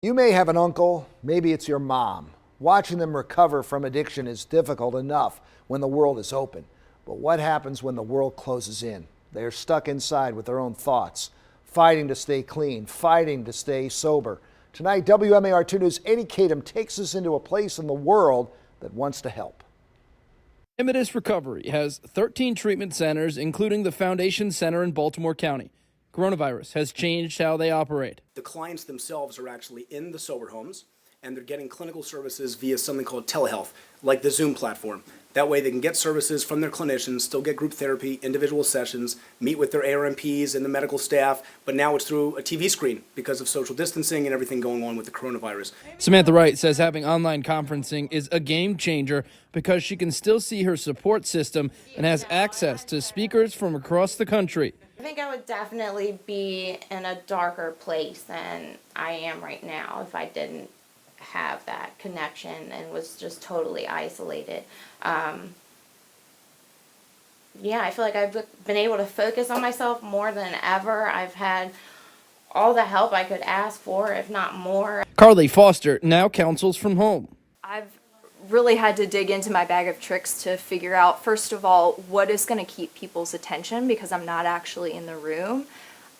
You may have an uncle, maybe it's your mom. Watching them recover from addiction is difficult enough when the world is open. But what happens when the world closes in? They are stuck inside with their own thoughts, fighting to stay clean, fighting to stay sober. Tonight, WMAR 2 News' Eddie Kadam takes us into a place in the world that wants to help. Amatus Recovery has 13 treatment centers, including the Foundation Center in Baltimore County. Coronavirus has changed how they operate. The clients themselves are actually in the sober homes, and they're getting clinical services via something called Telehealth, like the Zoom platform. That way they can get services from their clinicians, still get group therapy, individual sessions, meet with their ARMPs and the medical staff, but now it's through a TV screen because of social distancing and everything going on with the coronavirus. Samantha Wright says having online conferencing is a game changer because she can still see her support system and has access to speakers from across the country. I think I would definitely be in a darker place than I am right now if I didn't have that connection and was just totally isolated. Yeah, I feel like I've been able to focus on myself more than ever. I've had all the help I could ask for, if not more. Carly Foster now counsels from home. I've really had to dig into my bag of tricks to figure out, first of all, what is going to keep people's attention because I'm not actually in the room.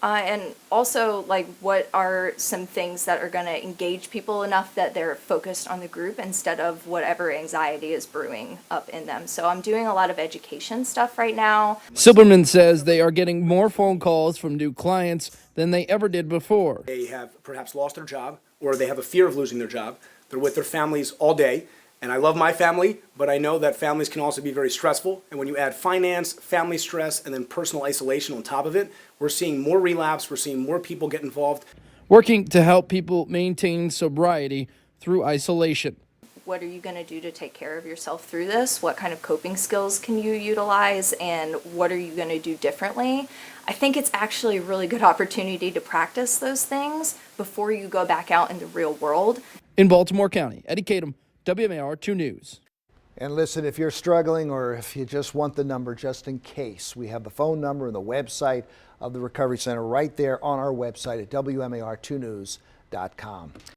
And also, like, what are some things that are going to engage people enough that they're focused on the group instead of whatever anxiety is brewing up in them. So I'm doing a lot of education stuff right now. Silberman says they are getting more phone calls from new clients than they ever did before. They have perhaps lost their job, or they have a fear of losing their job. They're with their families all day. And I love my family, but I know that families can also be very stressful. And when you add finance, family stress, and then personal isolation on top of it, we're seeing more relapse, we're seeing more people get involved. Working to help people maintain sobriety through isolation. What are you going to do to take care of yourself through this? What kind of coping skills can you utilize? And what are you going to do differently? I think it's actually a really good opportunity to practice those things before you go back out in the real world. In Baltimore County, Eddie Kadam, WMAR 2 News. And listen, if you're struggling or if you just want the number just in case, we have the phone number and the website of the Recovery Center right there on our website at wmar2news.com.